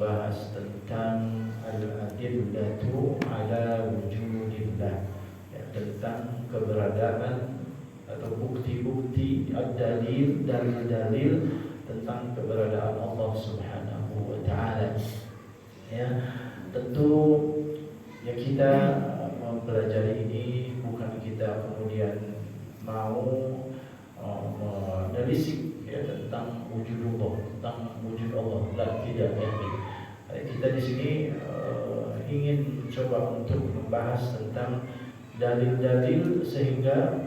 membahas tentang al-adillatu ala wujudillah, ya, tentang keberadaan atau bukti-bukti ad-dalil, dalil-dalil tentang keberadaan Allah Subhanahu wa taala. Ya, tentu ya kita mempelajari ini bukan kita kemudian mau menelisik ya tentang wujudullah, tentang wujud Allah. Tidak ya. Kita di sini ingin coba untuk membahas tentang dalil-dalil sehingga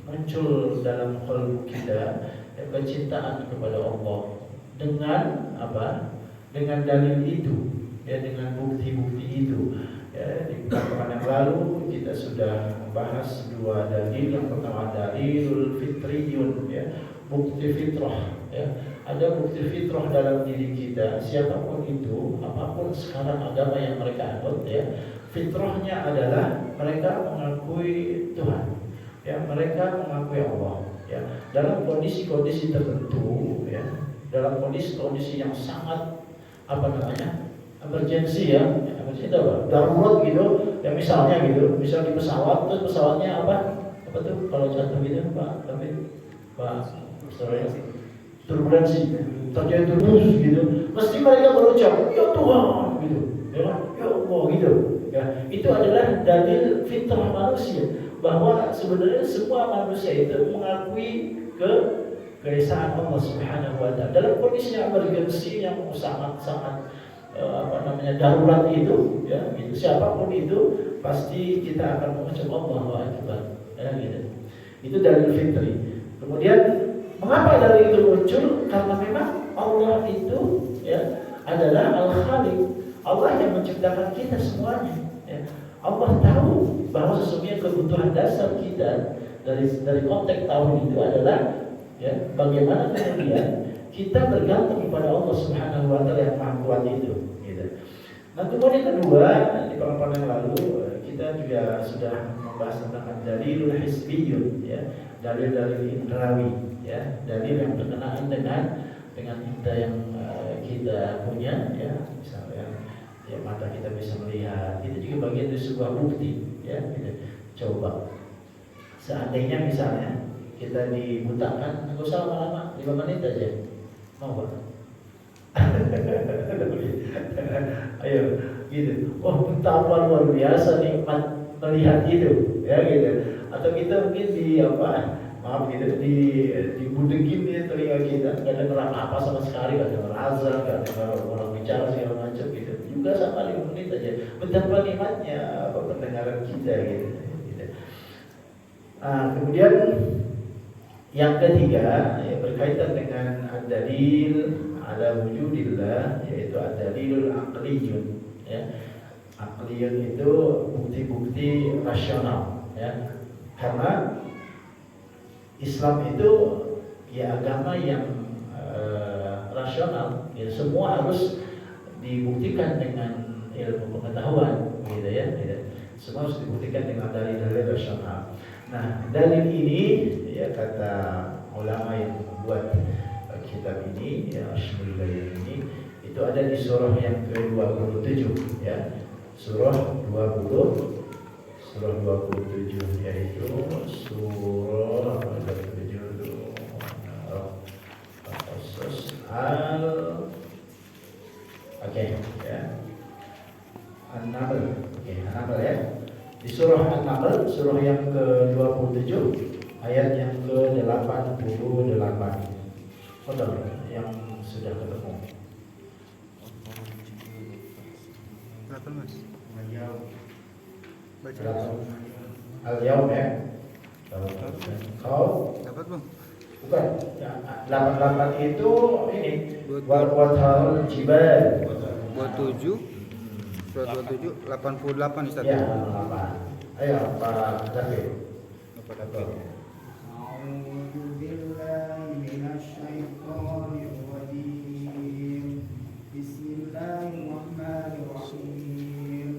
muncul dalam qalbu kita ya, kecintaan kepada Allah dengan apa? Dengan dalil itu, ya, dengan bukti-bukti itu. Ya, di pertemuan yang lalu kita sudah membahas dua dalil. Yang pertama dalilul fitriyun, ya, bukti fitrah. Ya. Ada bukti fitrah dalam diri kita, siapapun itu, apapun sekarang agama yang mereka anut, ya, fitrahnya adalah mereka mengakui Tuhan, ya, mereka mengakui Allah, ya, dalam kondisi-kondisi tertentu, ya, dalam kondisi-kondisi yang sangat emergensi, ya, emergensi itu apa? Darurat gitu, ya, misalnya gitu, misal di pesawat, terus pesawatnya apa tuh kalau jatuh gitu, Pak turbulensi, terjadi turbulens gitu, mesti mereka berucap, ya Tuhan, gitu, ya Allah, gitu, ya, itu adalah dalil fitrah manusia bahwa sebenarnya semua manusia itu mengakui keesaan Allah Subhanahu wa taala dalam kondisi yang emergensi yang sangat-sangat darurat itu, ya, gitu. Siapapun itu pasti kita akan mengucap Allahu Akbar, ya, gitu. Itu dalil fitri. Kemudian mengapa dalil itu muncul? Karena memang Allah itu, ya, adalah Al-Khaliq, Allah yang menciptakan kita semuanya, ya. Allah tahu bahwa sesungguhnya kebutuhan dasar kita dari konteks tahun itu adalah, ya, bagaimana kemudian kita bergantung kepada Allah Subhanahu wa taala yang Maha Kuat itu, gitu. Nah, kemudian kedua, di pertemuan yang lalu kita juga sudah membahas tentang dalilul hisbiyun, ya, dalil-dalil indrawi, ya, dalil yang berkenaan dengan indera yang kita punya, ya, misalnya ya mata kita bisa melihat, itu juga bagian dari sebuah bukti, ya, gitu. Coba seandainya misalnya kita dibutakan, nggak usah lama-lama, 5 menit aja, mau Pak? Ayo, gitu. Wah, betapa luar biasa nikmat melihat itu, ya, gitu. Atau kita mungkin dibudegin di telinga kita, nggak dengar apa sama sekali, nggak dengar azan, nggak dengar orang bicara segala macam, gitu. Juga sama 5 menit aja, betapa nikmatnya pendengaran kita, gitu. Nah, kemudian yang ketiga, ya, berkaitan dengan ad-dalil ala wujudillah, yaitu ad-dalilul aqliyun, ya. Aqliyun itu bukti-bukti rasional, ya. Karena Islam itu ya agama yang rasional, ya, semua harus dibuktikan dengan ilmu pengetahuan, gitu, ya, gitu. Semua harus dibuktikan dengan dalil-dalil rasional. Nah, dalil ini, ya, kata ulama yang membuat kitab ini, ya, Asy-Syafi'ul ini, itu ada di surah yang ke-27, ya. Surah 27, yaitu surah ya. An-Naml, An-Naml, ya. Di surah An-Naml, surah yang ke-27, ayat yang ke-88. Betul, yang sudah ketemu. Berapa, Mas? Baca. Al-Yaum, ya. Kau Dapat, Bang? bukan. Ya, 88 itu ini Wathal Jibal. 27 surat 27 88 Ustaz. Ya, 88. Ayo Pak David. Pak David. A'udzu billahi minasyaitonir rajim. Bismillahirrahmanirrahim.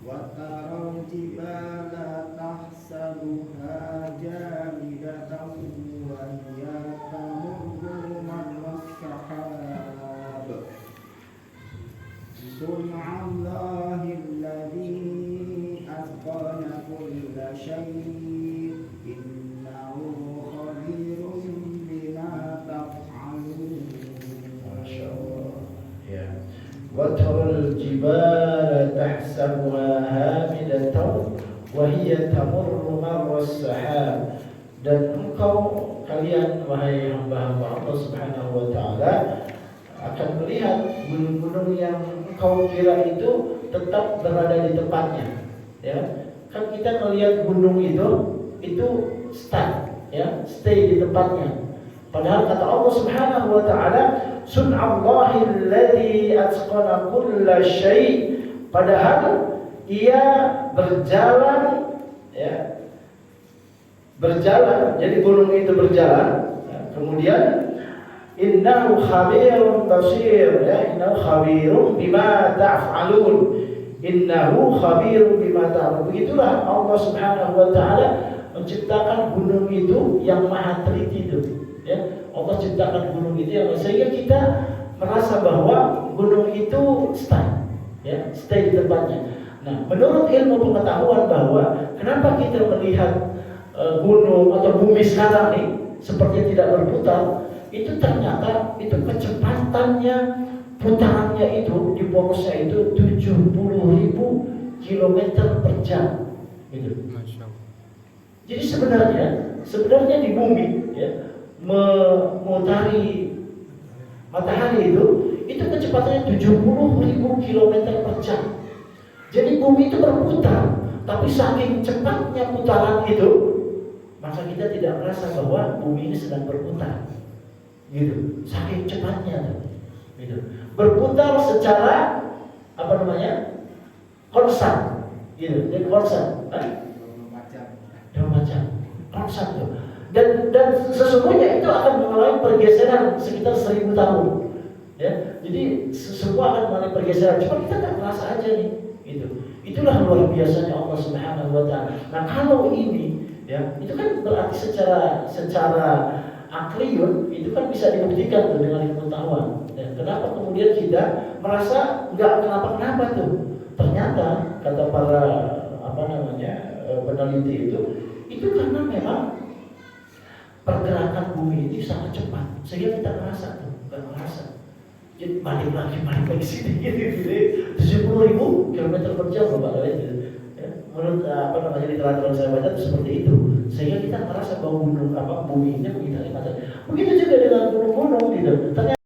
Wa taral jibala tahsabuha jamidatan wa hiya tamurru marras sahab. صنع الله الذي أتقن كل شيء إنه خبير بما تفعلون. Masya Allah. Ya. وترى الجبال تحسبها هامدة وهي تمر مر السحاب. Dan engkau kalian wahai hamba-hamba Allah Subhanahu wa taala akan melihat gunung-gunung yang engkau kira itu tetap berada di tempatnya, ya. Kan kita melihat gunung itu stuck, ya, stay di tempatnya. Padahal kata Allah Subhanahu wa taala, "Sun'allahi alladzi atqana kulla syai'." Padahal ia berjalan, ya. Berjalan, jadi gunung itu berjalan, ya. Kemudian innahu khabirun basir, ya, innahu khabirun bima ta'falun. Innahu khabirun bima ta'falun. Begitulah Allah Subhanahu wa taala menciptakan gunung itu yang maha teliti itu, ya. Allah ciptakan gunung itu yang sehingga kita merasa bahwa gunung itu stay di tempatnya. Nah, menurut ilmu pengetahuan bahwa kenapa kita melihat gunung atau bumi sekarang nih seperti tidak berputar, itu ternyata itu kecepatannya putarannya itu di porosnya itu 70.000 km per jam gitu. Jadi sebenarnya di bumi, ya, memutari matahari itu kecepatannya 70.000 km per jam. Jadi bumi itu berputar, tapi saking cepatnya putaran itu, maka kita tidak merasa bahwa bumi ini sedang berputar, gitu. Saking cepatnya, gitu. Berputar secara konstan, gitu. Jadi konstan, konstan tuh. Dan sesungguhnya itu akan mengalami pergeseran sekitar 1000 tahun, ya. Jadi semua akan mengalami pergeseran. Cuma kita nggak merasa aja nih, gitu. Itulah luar biasanya Allah Subhanahu wa taala. Nah, kalau ini, ya, itu kan berarti secara akliyun itu kan bisa dibuktikan tuh dengan ilmu pengetahuan. Dan kenapa kemudian kita merasa nggak kenapa-kenapa tuh? Ternyata kata para peneliti itu karena memang pergerakan bumi ini sangat cepat sehingga kita merasa tuh, nggak merasa. Jadi balik lagi sini gitu. 70.000 km per jam loh Pak. Menurut literatur saya baca itu seperti itu, sehingga kita merasa bahwa bumi ini mengitari matahari. Begitu juga dengan gunung-gunung gitu. Ternyata